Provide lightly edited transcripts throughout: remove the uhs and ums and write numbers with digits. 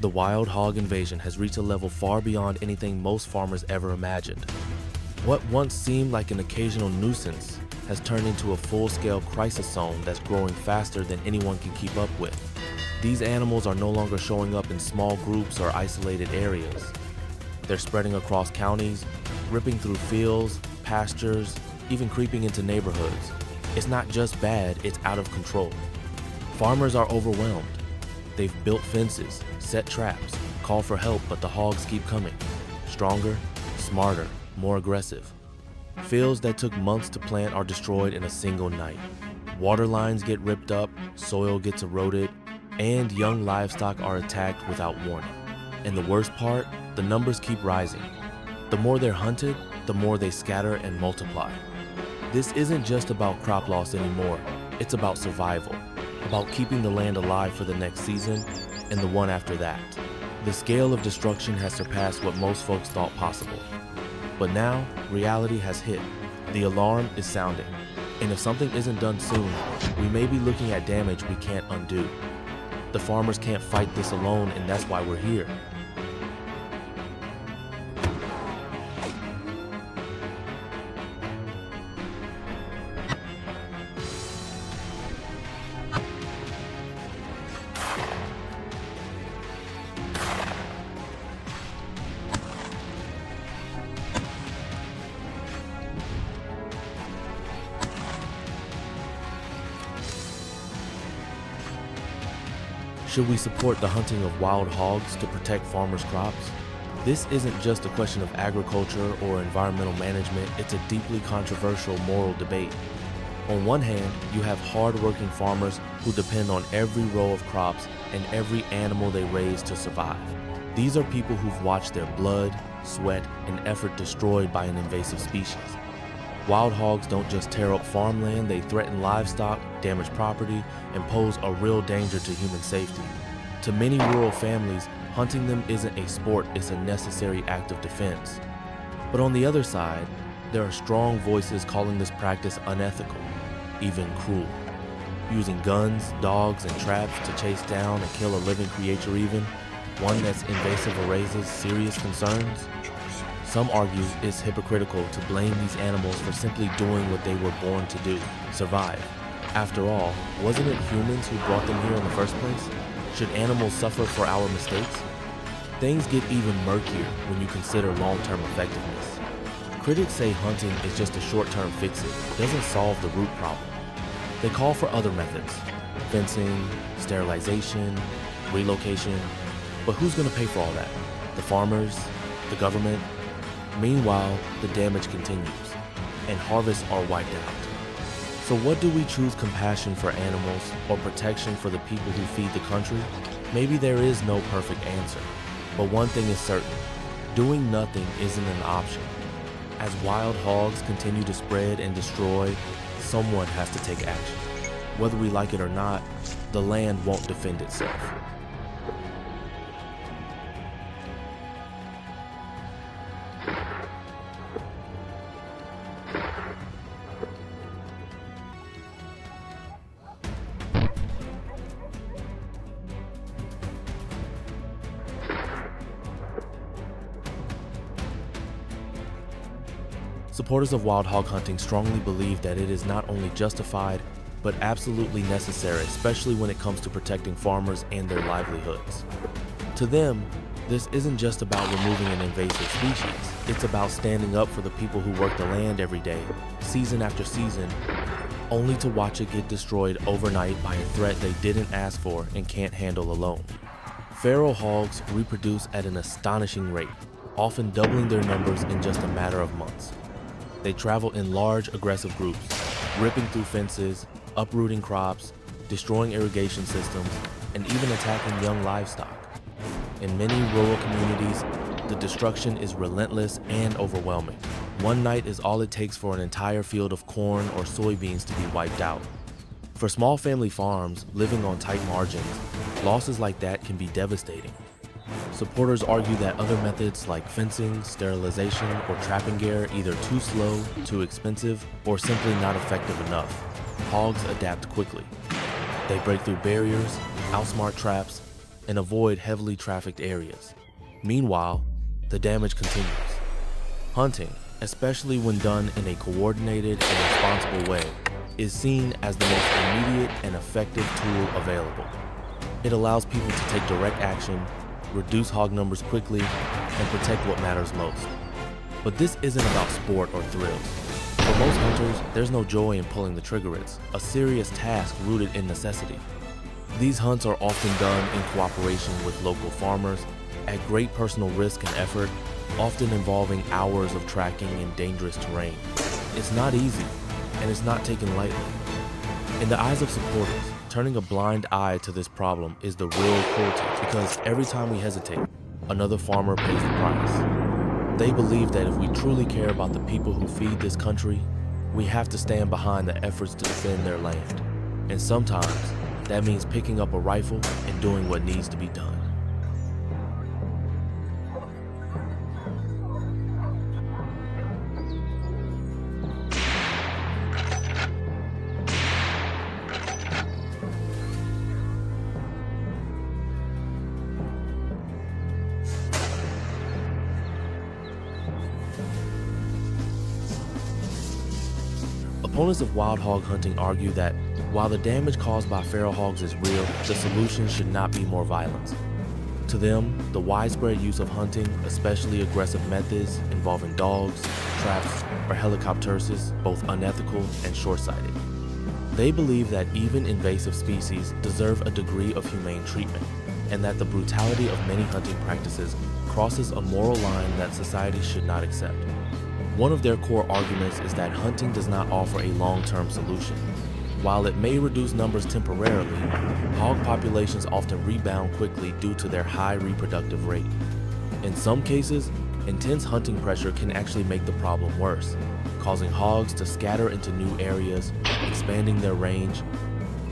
The wild hog invasion has reached a level far beyond anything most farmers ever imagined. What once seemed like an occasional nuisance has turned into a full-scale crisis zone that's growing faster than anyone can keep up with. These animals are no longer showing up in small groups or isolated areas. They're spreading across counties, ripping through fields, pastures, even creeping into neighborhoods. It's not just bad, it's out of control. Farmers are overwhelmed. They've built fences, set traps, called for help, but the hogs keep coming. Stronger, smarter, more aggressive. Fields that took months to plant are destroyed in a single night. Water lines get ripped up, soil gets eroded, and young livestock are attacked without warning. And the worst part, the numbers keep rising. The more they're hunted, the more they scatter and multiply. This isn't just about crop loss anymore, it's about survival, about keeping the land alive for the next season and the one after that. The scale of destruction has surpassed what most folks thought possible. But now, reality has hit. The alarm is sounding. And if something isn't done soon, we may be looking at damage we can't undo. The farmers can't fight this alone, and that's why we're here. Should we support the hunting of wild hogs to protect farmers' crops? This isn't just a question of agriculture or environmental management, it's a deeply controversial moral debate. On one hand, you have hard-working farmers who depend on every row of crops and every animal they raise to survive. These are people who've watched their blood, sweat, and effort destroyed by an invasive species. Wild hogs don't just tear up farmland, they threaten livestock, damage property, and pose a real danger to human safety. To many rural families, hunting them isn't a sport, it's a necessary act of defense. But on the other side, there are strong voices calling this practice unethical, even cruel. Using guns, dogs, and traps to chase down and kill a living creature even, one that's invasive or raises serious concerns. Some argue it's hypocritical to blame these animals for simply doing what they were born to do, survive. After all, wasn't it humans who brought them here in the first place? Should animals suffer for our mistakes? Things get even murkier when you consider long-term effectiveness. Critics say hunting is just a short-term fix-it, doesn't solve the root problem. They call for other methods, fencing, sterilization, relocation, but who's gonna pay for all that? The farmers? The government? Meanwhile, the damage continues, and harvests are wiped out. So what do we choose, compassion for animals or protection for the people who feed the country? Maybe there is no perfect answer, but one thing is certain, doing nothing isn't an option. As wild hogs continue to spread and destroy, someone has to take action. Whether we like it or not, the land won't defend itself. Supporters of wild hog hunting strongly believe that it is not only justified, but absolutely necessary, especially when it comes to protecting farmers and their livelihoods. To them, this isn't just about removing an invasive species, it's about standing up for the people who work the land every day, season after season, only to watch it get destroyed overnight by a threat they didn't ask for and can't handle alone. Feral hogs reproduce at an astonishing rate, often doubling their numbers in just a matter of months. They travel in large, aggressive groups, ripping through fences, uprooting crops, destroying irrigation systems, and even attacking young livestock. In many rural communities, the destruction is relentless and overwhelming. One night is all it takes for an entire field of corn or soybeans to be wiped out. For small family farms living on tight margins, losses like that can be devastating. Supporters argue that other methods like fencing, sterilization, or trapping gear are either too slow, too expensive, or simply not effective enough. Hogs adapt quickly. They break through barriers, outsmart traps, and avoid heavily trafficked areas. Meanwhile, the damage continues. Hunting, especially when done in a coordinated and responsible way, is seen as the most immediate and effective tool available. It allows people to take direct action, reduce hog numbers quickly, and protect what matters most. But this isn't about sport or thrills. For most hunters, there's no joy in pulling the trigger. It's a serious task rooted in necessity. These hunts are often done in cooperation with local farmers at great personal risk and effort, often involving hours of tracking in dangerous terrain. It's not easy, and it's not taken lightly. In the eyes of supporters, turning a blind eye to this problem is the real cruelty, because every time we hesitate, another farmer pays the price. They believe that if we truly care about the people who feed this country, we have to stand behind the efforts to defend their land. And sometimes, that means picking up a rifle and doing what needs to be done. Opponents of wild hog hunting argue that while the damage caused by feral hogs is real, the solution should not be more violence. To them, the widespread use of hunting, especially aggressive methods involving dogs, traps, or helicopters, is both unethical and short-sighted. They believe that even invasive species deserve a degree of humane treatment, and that the brutality of many hunting practices crosses a moral line that society should not accept. One of their core arguments is that hunting does not offer a long-term solution. While it may reduce numbers temporarily, hog populations often rebound quickly due to their high reproductive rate. In some cases, intense hunting pressure can actually make the problem worse, causing hogs to scatter into new areas, expanding their range.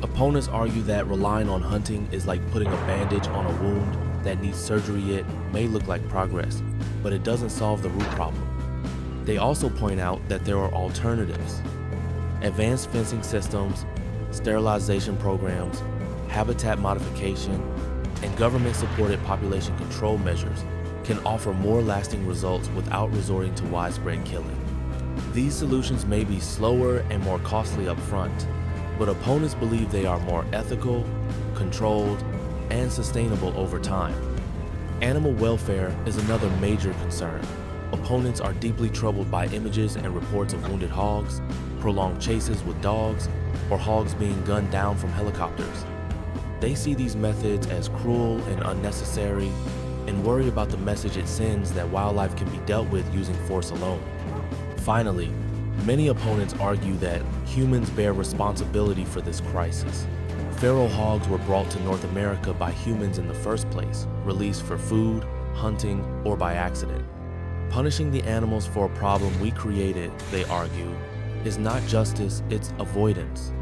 Opponents argue that relying on hunting is like putting a bandage on a wound that needs surgery. It may look like progress, but it doesn't solve the root problem. They also point out that there are alternatives. Advanced fencing systems, sterilization programs, habitat modification, and government-supported population control measures can offer more lasting results without resorting to widespread killing. These solutions may be slower and more costly up front, but opponents believe they are more ethical, controlled, and sustainable over time. Animal welfare is another major concern. Opponents are deeply troubled by images and reports of wounded hogs, prolonged chases with dogs, or hogs being gunned down from helicopters. They see these methods as cruel and unnecessary, and worry about the message it sends that wildlife can be dealt with using force alone. Finally, many opponents argue that humans bear responsibility for this crisis. Feral hogs were brought to North America by humans in the first place, released for food, hunting, or by accident. Punishing the animals for a problem we created, they argue, is not justice, it's avoidance.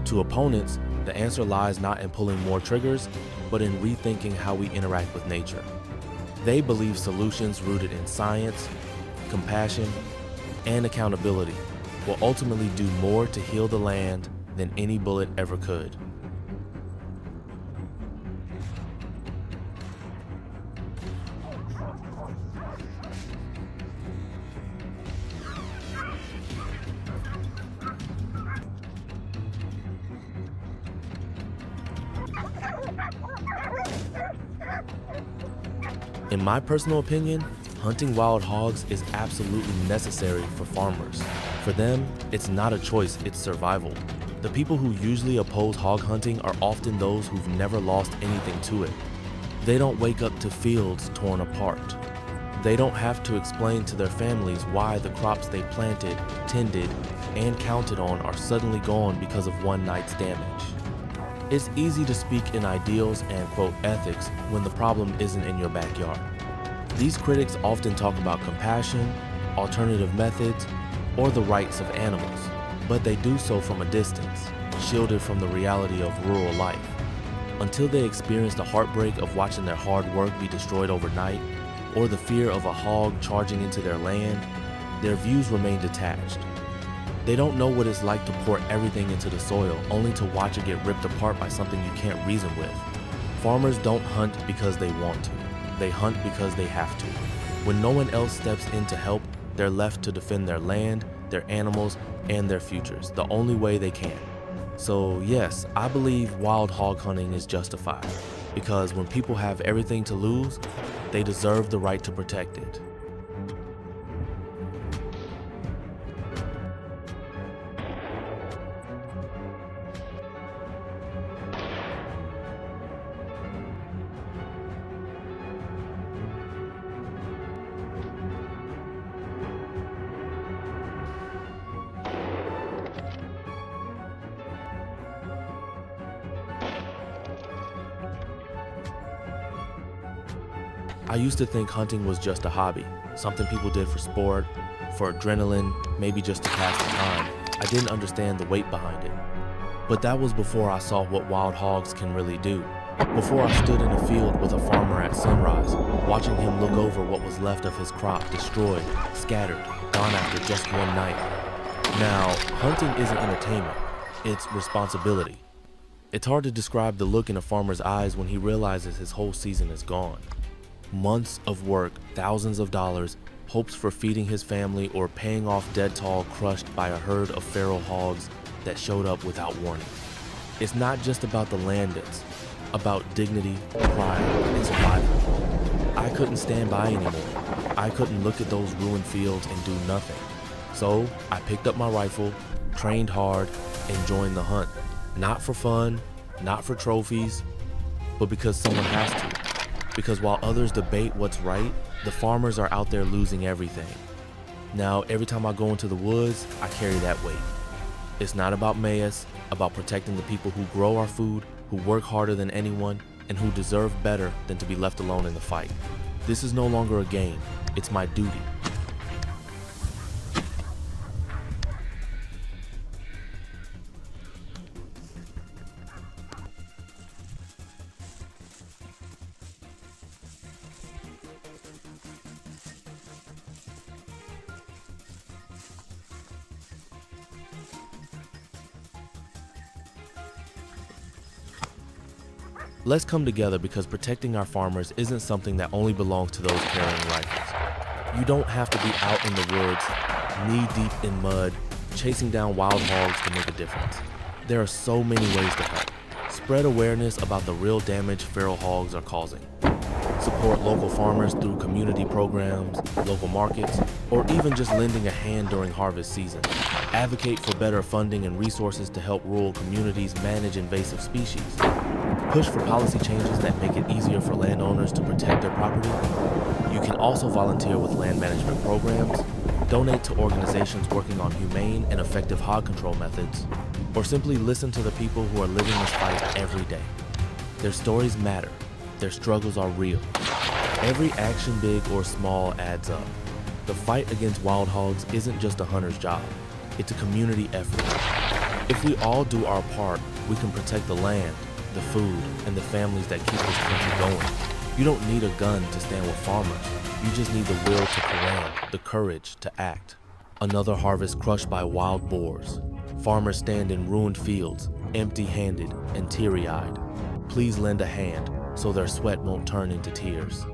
To opponents, the answer lies not in pulling more triggers, but in rethinking how we interact with nature. They believe solutions rooted in science, compassion, and accountability will ultimately do more to heal the land than any bullet ever could. In my personal opinion, hunting wild hogs is absolutely necessary for farmers. For them, it's not a choice, it's survival. The people who usually oppose hog hunting are often those who've never lost anything to it. They don't wake up to fields torn apart. They don't have to explain to their families why the crops they planted, tended, and counted on are suddenly gone because of one night's damage. It's easy to speak in ideals and quote ethics when the problem isn't in your backyard. These critics often talk about compassion, alternative methods, or the rights of animals, but they do so from a distance, shielded from the reality of rural life. Until they experience the heartbreak of watching their hard work be destroyed overnight, or the fear of a hog charging into their land, their views remain detached. They don't know what it's like to pour everything into the soil only to watch it get ripped apart by something you can't reason with. Farmers don't hunt because they want to. They hunt because they have to. When no one else steps in to help, they're left to defend their land, their animals, and their futures the only way they can. So yes, I believe wild hog hunting is justified, because when people have everything to lose, they deserve the right to protect it. I used to think hunting was just a hobby, something people did for sport, for adrenaline, maybe just to pass the time. I didn't understand the weight behind it. But that was before I saw what wild hogs can really do. Before I stood in a field with a farmer at sunrise, watching him look over what was left of his crop destroyed, scattered, gone after just one night. Now, hunting isn't entertainment, it's responsibility. It's hard to describe the look in a farmer's eyes when he realizes his whole season is gone. Months of work, thousands of dollars, hopes for feeding his family or paying off dead tall crushed by a herd of feral hogs that showed up without warning. It's not just about the land, it's about dignity, pride, and survival. I couldn't stand by anymore. I couldn't look at those ruined fields and do nothing. So I picked up my rifle, trained hard, and joined the hunt. Not for fun, not for trophies, but because someone has to. Because while others debate what's right, the farmers are out there losing everything. Now, every time I go into the woods, I carry that weight. It's not about mayas, about protecting the people who grow our food, who work harder than anyone, and who deserve better than to be left alone in the fight. This is no longer a game, it's my duty. Let's come together, because protecting our farmers isn't something that only belongs to those carrying rifles. You don't have to be out in the woods, knee-deep in mud, chasing down wild hogs to make a difference. There are so many ways to help. Spread awareness about the real damage feral hogs are causing. Support local farmers through community programs, local markets, or even just lending a hand during harvest season. Advocate for better funding and resources to help rural communities manage invasive species. Push for policy changes that make it easier for landowners to protect their property. You can also volunteer with land management programs, donate to organizations working on humane and effective hog control methods, or simply listen to the people who are living this fight every day. Their stories matter. Their struggles are real. Every action, big or small, adds up. The fight against wild hogs isn't just a hunter's job. It's a community effort. If we all do our part, we can protect the land, the food, and the families that keep this country going. You don't need a gun to stand with farmers. You just need the will to command, the courage to act. Another harvest crushed by wild boars. Farmers stand in ruined fields, empty-handed and teary-eyed. Please lend a hand so their sweat won't turn into tears.